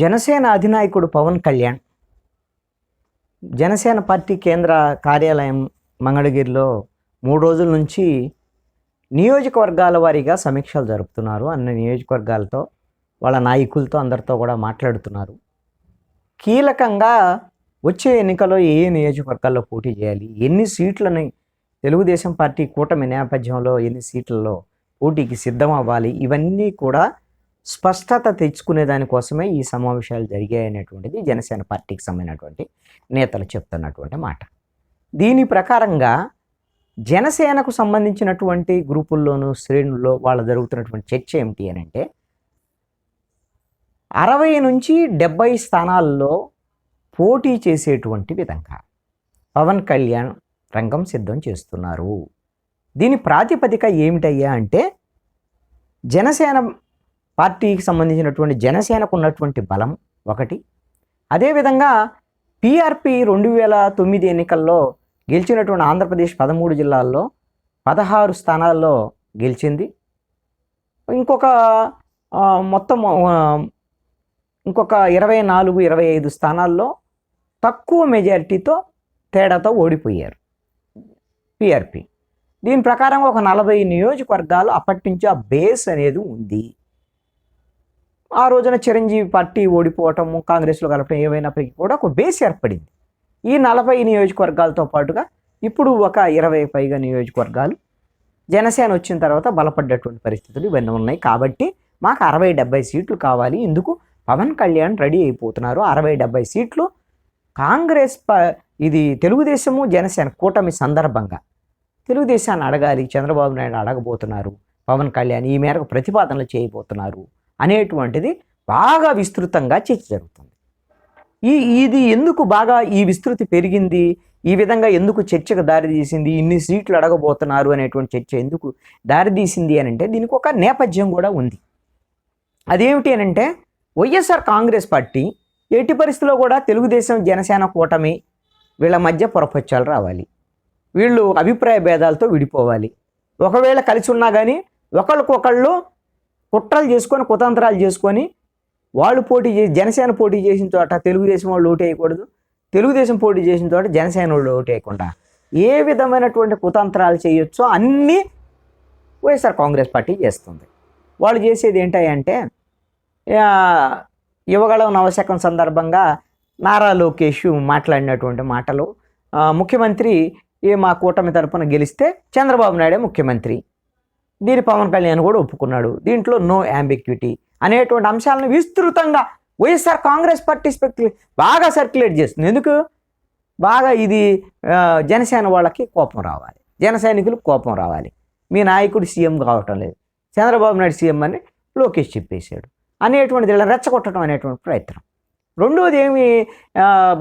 జనసేన అధినాయకుడు Pawan Kalyan Janasena party కేంద్ర కార్యాలయం మంగళగిరిలో 3 రోజుల నుంచి నియోజకవర్గాల వారీగా సమీక్షలు జరుపుతున్నారు. అన్ని నియోజకవర్గాలతో వాళ్ళ నాయకులతో అందరితో కూడా మాట్లాడుతున్నారు. కీలకంగా వచ్చే ఎన్నికల్లో ఏ నియోజకవర్గాల్లో పోటీ చేయాలి, ఎన్ని సీట్లని తెలుగుదేశం పార్టీ కూటమి నేపథ్యంలో ఎన్ని సీట్లలో పోటీకి సిద్ధం అవ్వాలి, ఇవన్నీ కూడా స్పష్టత తెచ్చుకునే దానికోసమే ఈ సమావేశాలు జరిగాయనేటువంటిది జనసేన పార్టీకి సంబంధించినటువంటి నేతలు చెప్తున్నటువంటి మాట. దీని ప్రకారంగా జనసేనకు సంబంధించినటువంటి గ్రూపుల్లోనూ శ్రేణుల్లో వాళ్ళ జరుగుతున్నటువంటి చర్చ ఏమిటి అని అంటే 60 నుంచి 70 స్థానాల్లో పోటీ చేసేటువంటి విధంగా పవన్ కళ్యాణ్ రంగం సిద్ధం చేస్తున్నారు. దీని ప్రాతిపదిక ఏమిటయ్యా అంటే జనసేన పార్టీకి సంబంధించినటువంటి జనసేనకు ఉన్నటువంటి బలం ఒకటి, అదేవిధంగా పిఆర్పి 2009 ఎన్నికల్లో గెలిచినటువంటి ఆంధ్రప్రదేశ్ 13 జిల్లాల్లో 16 స్థానాల్లో గెలిచింది. మొత్తం ఇంకొక 24-25 స్థానాల్లో తక్కువ మెజారిటీతో తేడాతో ఓడిపోయారు పిఆర్పి. దీని ప్రకారం ఒక 40 నియోజకవర్గాలు అప్పటి నుంచి ఆ బేస్ అనేది ఉంది. ఆ రోజున చిరంజీవి పార్టీ ఓడిపోవటము, కాంగ్రెస్లో కలపడం ఏమైనప్పటికీ కూడా ఒక బేస్ ఏర్పడింది. ఈ 40 నియోజకవర్గాలతో పాటుగా ఇప్పుడు ఒక 20 పైగా నియోజకవర్గాలు జనసేన వచ్చిన తర్వాత బలపడ్డటువంటి పరిస్థితులు ఇవన్నీ ఉన్నాయి. కాబట్టి మాకు 60-70 సీట్లు కావాలి. ఇందుకు పవన్ కళ్యాణ్ రెడీ అయిపోతున్నారు. 60-70 సీట్లు కాంగ్రెస్ ఇది తెలుగుదేశము జనసేన కూటమి సందర్భంగా తెలుగుదేశాన్ని అడగాలి, చంద్రబాబు నాయుడు అడగబోతున్నారు, పవన్ కళ్యాణ్ ఈ మేరకు ప్రతిపాదనలు చేయబోతున్నారు అనేటువంటిది బాగా విస్తృతంగా చర్చ జరుగుతుంది. ఇది ఎందుకు బాగా ఈ విస్తృతి పెరిగింది, ఈ విధంగా ఎందుకు చర్చకు దారితీసింది, ఇన్ని సీట్లు అడగబోతున్నారు అనేటువంటి చర్చ ఎందుకు దారితీసింది అని అంటే దీనికి ఒక నేపథ్యం కూడా ఉంది. అదేమిటి అని అంటే వైఎస్ఆర్ కాంగ్రెస్ పార్టీ ఎట్టి పరిస్థితుల్లో కూడా తెలుగుదేశం జనసేన కూటమి వీళ్ళ మధ్య పొరపచ్చాలు రావాలి, వీళ్ళు అభిప్రాయ భేదాలతో విడిపోవాలి. ఒకవేళ కలిసి ఉన్నా కానీ ఒకళ్ళకొకళ్ళు కుట్రలు చేసుకొని కుతంత్రాలు చేసుకొని వాళ్ళు పోటీ చేసి జనసేన పోటీ చేసిన చోట తెలుగుదేశం వాళ్ళు ఓటు వేయకూడదు, తెలుగుదేశం పోటీ చేసిన చోట జనసేన వాళ్ళు ఓటు వేయకుండా ఏ విధమైనటువంటి కుతంత్రాలు చేయొచ్చో అన్నీ వైఎస్ఆర్ కాంగ్రెస్ పార్టీ చేస్తుంది. వాళ్ళు చేసేది ఏంటంటే యువగళం నవశకం సందర్భంగా నారా లోకేష్ మాట్లాడినటువంటి మాటలు, ముఖ్యమంత్రి మా కూటమి తరపున గెలిస్తే చంద్రబాబు నాయుడే ముఖ్యమంత్రి, దీని పవన్ కళ్యాణ్ కూడా ఒప్పుకున్నాడు, దీంట్లో నో యాంబిక్విటీ అనేటువంటి అంశాలను విస్తృతంగా వైఎస్ఆర్ కాంగ్రెస్ పార్టీ బాగా సర్క్యులేట్ చేస్తుంది. ఎందుకు బాగా ఇది జనసేన వాళ్ళకి కోపం రావాలి, జన సైనికులకు కోపం రావాలి, మీ నాయకుడు సీఎం కావటం లేదు, చంద్రబాబు నాయుడు సీఎం అని లోకేష్ చెప్పేశాడు అనేటువంటిది ఇలా రెచ్చగొట్టడం అనేటువంటి ప్రయత్నం. రెండోది ఏమి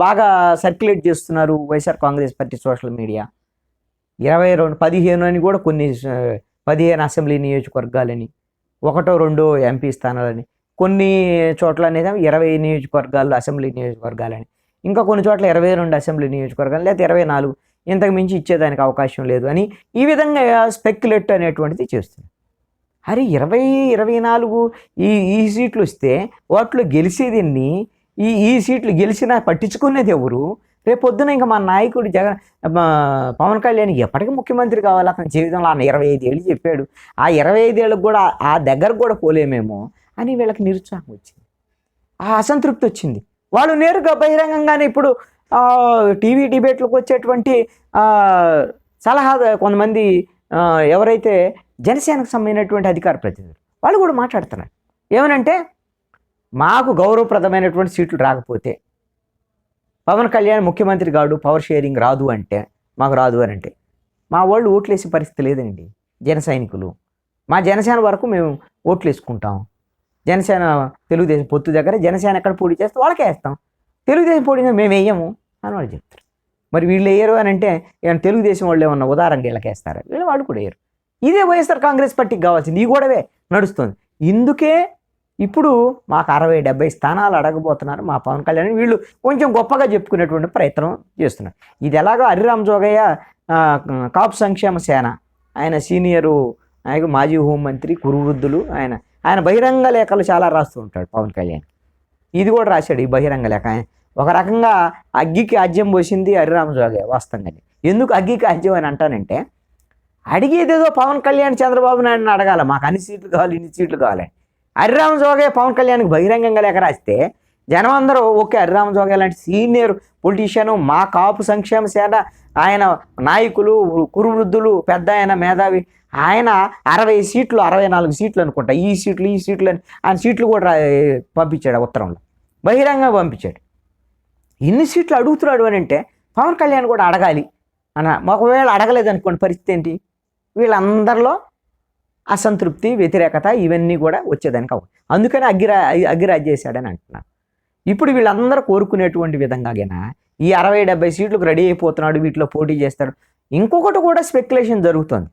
బాగా సర్క్యులేట్ చేస్తున్నారు YSR Congress party social media, 15 అని కూడా కొన్ని 15 అసెంబ్లీ నియోజకవర్గాలని, 1-2 ఎంపీ స్థానాలని, కొన్ని చోట్ల అనేది 20 నియోజకవర్గాలు అసెంబ్లీ నియోజకవర్గాలని, ఇంకా కొన్ని చోట్ల 22 అసెంబ్లీ నియోజకవర్గాలు, లేదా 24, ఇంతకు మించి ఇచ్చేదానికి అవకాశం లేదు అని ఈ విధంగా స్పెక్యులేట్ అనేటువంటిది చేస్తుంది. అరే 20-24 ఈ సీట్లు వస్తే వాటిలో గెలిచేదిన్ని, ఈ సీట్లు గెలిచినా పట్టించుకునేది ఎవరు? రేపు పొద్దున ఇంకా మా నాయకుడు పవన్ కళ్యాణ్ ఎప్పటికీ ముఖ్యమంత్రి కావాలి, అతని జీవితంలో ఆయన 25 ఏళ్ళు చెప్పాడు, ఆ 25 ఏళ్ళకు కూడా ఆ దగ్గరకు కూడా పోలేమేమో అని వీళ్ళకి నిరుత్సాహం వచ్చింది, ఆ అసంతృప్తి వచ్చింది. వాళ్ళు నేరుగా బహిరంగంగానే ఇప్పుడు టీవీ డిబేట్లకు వచ్చేటువంటి సలహా కొంతమంది ఎవరైతే జనసేనకు సంబంధించినటువంటి అధికార ప్రతినిధులు వాళ్ళు కూడా మాట్లాడుతున్నారు. ఏమనంటే మాకు గౌరవప్రదమైనటువంటి సీట్లు రాకపోతే, పవన్ కళ్యాణ్ ముఖ్యమంత్రి కాడు, పవర్ షేరింగ్ రాదు అంటే, మాకు రాదు అని అంటే మా వాళ్ళు ఓట్లు వేసే పరిస్థితి లేదండి. జన సైనికులు మా జనసేన వరకు మేము ఓట్లు వేసుకుంటాం, జనసేన తెలుగుదేశం పొత్తు దగ్గర జనసేన ఎక్కడ పోటీ చేస్తే వాళ్ళకే వేస్తాం, తెలుగుదేశం పోటీ మేము వేయము అని వాళ్ళు చెప్తారు. మరి వీళ్ళు వేయరు అని అంటే ఏమైనా తెలుగుదేశం వాళ్ళు ఏమన్నా ఉదాహరణకి వీళ్ళకి వేస్తారా? వాళ్ళు కూడా వేయరు. ఇదే వైఎస్ఆర్ కాంగ్రెస్ పార్టీకి కావాల్సింది, ఈ గొడవే నడుస్తుంది. ఇందుకే ఇప్పుడు మాకు 60-70 స్థానాలు అడగబోతున్నారు మా పవన్ కళ్యాణ్, వీళ్ళు కొంచెం గొప్పగా చెప్పుకునేటువంటి ప్రయత్నం చేస్తున్నారు. ఇది ఎలాగో హరిరామ్ జోగయ్య కాపు సంక్షేమ సేన, ఆయన సీనియరు నాయకుడు, మాజీ హోంమంత్రి, కురువృద్ధులు, ఆయన బహిరంగ లేఖలు చాలా రాస్తూ ఉంటాడు పవన్ కళ్యాణ్. ఇది కూడా రాశాడు ఈ బహిరంగ లేఖ. ఒక రకంగా అగ్గికి ఆజ్యం పోసింది హరిరామజోగే వాస్తవంగానే. ఎందుకు అగ్గికి ఆజ్యం అని అంటానంటే, అడిగేదేదో పవన్ కళ్యాణ్ చంద్రబాబు నాయుడుని అడగాల, మాకు అన్ని సీట్లు కావాలి, ఇన్ని సీట్లు కావాలి. హరిరామజోగే పవన్ కళ్యాణ్కి బహిరంగంగా లేఖ రాస్తే జనం అందరూ ఓకే, హరిరామజోగే లాంటి సీనియర్ పొలిటీషియను, మా కాపు సంక్షేమ సేన ఆయన నాయకులు, కురువృద్ధులు, పెద్ద ఆయన మేధావి, ఆయన 60 సీట్లు 64 సీట్లు అనుకుంటా, ఈ సీట్లు అని ఆయన సీట్లు కూడా పంపించాడు ఉత్తరంలో, బహిరంగంగా పంపించాడు. ఇన్ని సీట్లు అడుగుతున్నాడు అని అంటే పవన్ కళ్యాణ్ కూడా అడగాలి అన్న. ఒకవేళ అడగలేదనుకోండి పరిస్థితి ఏంటి? వీళ్ళందరిలో అసంతృప్తి, వ్యతిరేకత ఇవన్నీ కూడా వచ్చేదానికి అందుకని అగ్గిరాజ్ చేశాడని అంటున్నాను. ఇప్పుడు వీళ్ళందరూ కోరుకునేటువంటి విధంగాగైనా ఈ 60-70 సీట్లకు రెడీ అయిపోతున్నాడు, వీటిలో పోటీ చేస్తాడు. ఇంకొకటి కూడా స్పెక్యులేషన్ జరుగుతుంది.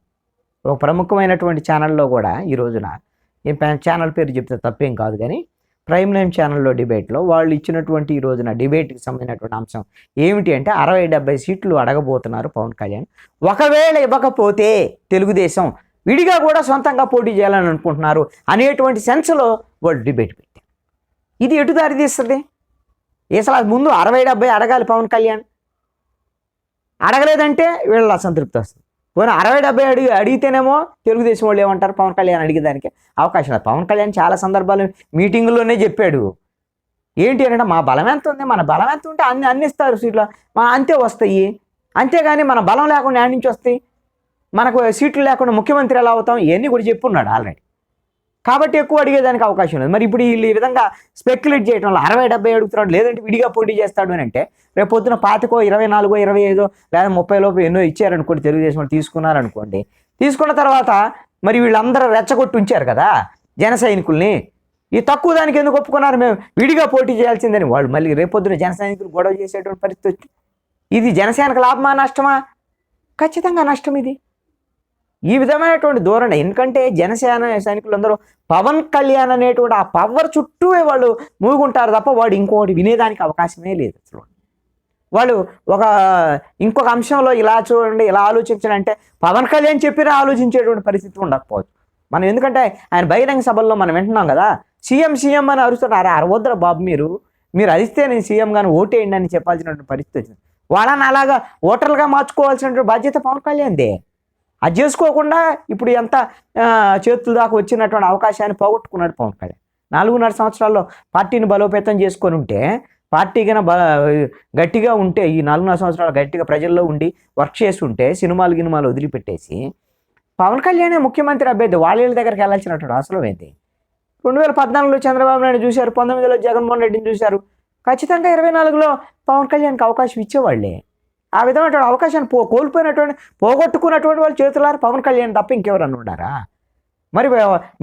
ఒక ప్రముఖమైనటువంటి ఛానల్లో కూడా ఈ రోజున, ఈ ఛానల్ పేరు చెప్తే తప్పేం కాదు కానీ, ప్రైమ్ లైమ్ ఛానల్లో డిబేట్లో వాళ్ళు ఇచ్చినటువంటి ఈ రోజున డిబేట్కి సంబంధించినటువంటి అంశం ఏమిటి అంటే 60-70 సీట్లు అడగబోతున్నారు పవన్ కళ్యాణ్. ఒకవేళ ఇవ్వకపోతే తెలుగుదేశం విడిగా కూడా సొంతంగా పోటీ చేయాలని అనుకుంటున్నారు అనేటువంటి సెన్స్లో వాళ్ళు డిబేట్ పెట్టారు. ఇది ఎటు దారి తీస్తుంది? అసలు ముందు 60-70 అడగాలి పవన్ కళ్యాణ్. అడగలేదంటే వీళ్ళ అసంతృప్తి వస్తుంది. పోనీ 60-70 అడిగితేనేమో తెలుగుదేశం వాళ్ళు ఏమంటారు? పవన్ కళ్యాణ్ అడిగేదానికి అవకాశం లేదు. పవన్ కళ్యాణ్ చాలా సందర్భాలు మీటింగుల్లోనే చెప్పాడు, ఏంటి అంటే మా బలం ఎంత ఉంది, మన బలం ఎంత ఉంటే అన్ని ఇస్తారు సీట్లు, అంతే వస్తాయి. అంతేగాని మన బలం లేకుండా యాడ్ నుంచి వస్తాయి, మనకు సీట్లు లేకుండా ముఖ్యమంత్రి ఎలా అవుతాం, ఇవన్నీ కూడా చెప్పున్నాడు ఆల్రెడీ. కాబట్టి ఎక్కువ అడిగేదానికి అవకాశం లేదు. మరి ఇప్పుడు వీళ్ళు ఈ విధంగా స్పెక్యులేట్ చేయడం వల్ల 60-70 అడుగుతున్నాడు, లేదంటే విడిగా పోటీ చేస్తాడు అని అంటే రేపు పొద్దున 25, 24, 25 లేదా 30 లోపు ఎన్నో ఇచ్చారనుకోండి, తెలుగుదేశం వాళ్ళు తీసుకున్నారనుకోండి, తీసుకున్న తర్వాత మరి వీళ్ళందరూ రెచ్చగొట్టి ఉంచారు కదా జన సైనికుల్ని, ఈ తక్కువ దానికి ఎందుకు ఒప్పుకున్నారు, మేము విడిగా పోటీ చేయాల్సిందని వాళ్ళు మళ్ళీ రేపొద్దున జన సైనికులు గొడవ చేసేటువంటి పరిస్థితి. ఇది జనసేనకు లాభమా నష్టమా? ఖచ్చితంగా నష్టం ఇది. ఈ విధమైనటువంటి ధోరణి. ఎందుకంటే జనసేన సైనికులందరూ పవన్ కళ్యాణ్ అనేటువంటి ఆ పవర్ చుట్టూ వాళ్ళు మూగుంటారు తప్ప వాడు ఇంకొకటి వినేదానికి అవకాశమే లేదు. అసలు వాళ్ళు ఇంకొక అంశంలో ఇలా చూడండి, ఇలా ఆలోచించండి అంటే పవన్ కళ్యాణ్ చెప్పినా ఆలోచించేటువంటి పరిస్థితి ఉండకపోవచ్చు. మనం ఎందుకంటే ఆయన బహిరంగ సభల్లో మనం వింటున్నాం కదా, సీఎం అని అరుస్తున్నారు. అరవద్దురా బాబు, మీరు అరిస్తే నేను సీఎం గాని ఓటేయండి అని చెప్పాల్సినటువంటి పరిస్థితి వచ్చింది. వాళ్ళని అలాగా ఓటర్లుగా మార్చుకోవాల్సినటువంటి బాధ్యత పవన్ కళ్యాణ్దే. అది చేసుకోకుండా ఇప్పుడు ఎంత చేతుల దాకా వచ్చినటువంటి అవకాశాన్ని పోగొట్టుకున్నాడు పవన్ కళ్యాణ్. 4.5 సంవత్సరాల్లో పార్టీని బలోపేతం చేసుకొని ఉంటే, పార్టీ కన్నా గట్టిగా ఉంటే, ఈ 4.5 సంవత్సరాలు గట్టిగా ప్రజల్లో ఉండి వర్క్ చేసి ఉంటే, సినిమాలు వదిలిపెట్టేసి పవన్ కళ్యాణ్ ముఖ్యమంత్రి అభ్యర్థి, వాళ్ళ దగ్గరికి వెళ్ళాల్సినటువంటి అవసరం ఏంటి? 2014లో చంద్రబాబు నాయుడు చూశారు, 19లో జగన్మోహన్ రెడ్డిని చూశారు. ఖచ్చితంగా 24లో పవన్ కళ్యాణ్కి అవకాశం ఇచ్చేవాళ్ళే. ఆ విధమైన అవకాశాన్ని పోగొట్టుకున్నటువంటి వాళ్ళు చేతులారు పవన్ కళ్యాణ్ తప్ప ఇంకెవరన్నా ఉన్నారా? మరి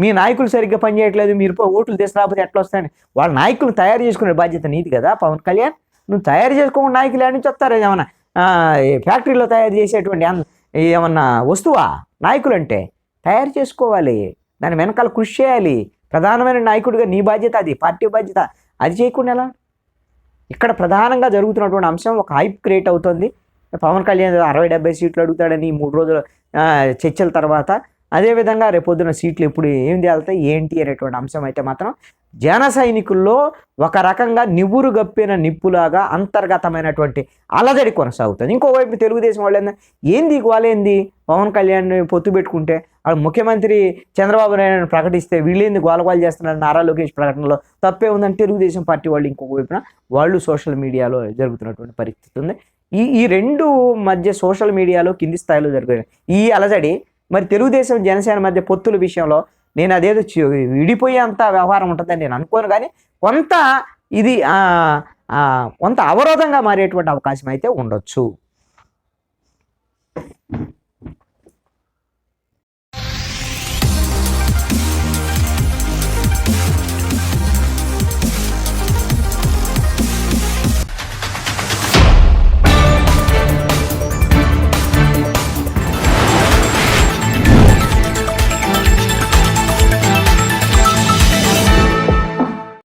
మీ నాయకులు సరిగ్గా పనిచేయట్లేదు, మీరు ఓట్లు తీసుకురాకపోతే ఎట్లా వస్తాయని వాళ్ళ నాయకులు తయారు చేసుకునే బాధ్యత నీది కదా పవన్ కళ్యాణ్. నువ్వు తయారు చేసుకోకుండా నాయకులు ఏడ నుంచి వస్తారు? ఏమన్నా ఫ్యాక్టరీలో తయారు చేసేటువంటి ఏమన్నా వస్తువా? నాయకులు అంటే తయారు చేసుకోవాలి, దాని వెనకాల కృషి చేయాలి. ప్రధానమైన నాయకుడిగా నీ బాధ్యత అది, పార్టీ బాధ్యత. అది చేయకుండా ఎలా? ఇక్కడ ప్రధానంగా జరుగుతున్నటువంటి అంశం ఒక హైప్ క్రియేట్ అవుతుంది. పవన్ కళ్యాణ్ 60-70 సీట్లు అడుగుతాడని 3 రోజుల చర్చల తర్వాత, అదేవిధంగా రేపొద్దున సీట్లు ఎప్పుడు ఏం తేలుతాయి ఏంటి అనేటువంటి అంశం అయితే మాత్రం జన సైనికుల్లో ఒక రకంగా నివురు గప్పిన నిప్పులాగా అంతర్గతమైనటువంటి అలజడి కొనసాగుతుంది. ఇంకోవైపు తెలుగుదేశం వాళ్ళు ఏంది గోలేంది, పవన్ కళ్యాణ్ పొత్తు పెట్టుకుంటే వాళ్ళు ముఖ్యమంత్రి చంద్రబాబు నాయుడు ప్రకటిస్తే వీళ్ళేంది గోలగోలు చేస్తున్నారు, నారా లోకేష్ ప్రకటనలో తప్పే ఉందని తెలుగుదేశం పార్టీ వాళ్ళు ఇంకొక వైపున వాళ్ళు సోషల్ మీడియాలో జరుగుతున్నటువంటి పరిస్థితి ఉంది. ఈ రెండు మధ్య సోషల్ మీడియాలో కింది స్థాయిలో జరిగే ఈ అలజడి మరి తెలుగుదేశం జనసేన మధ్య పొత్తుల విషయంలో నేను అదేదో విడిపోయేంత వ్యవహారం ఉంటుందని నేను అనుకోను, కానీ కొంత ఇది కొంత అవరోధంగా మారేటువంటి అవకాశం అయితే ఉండొచ్చు.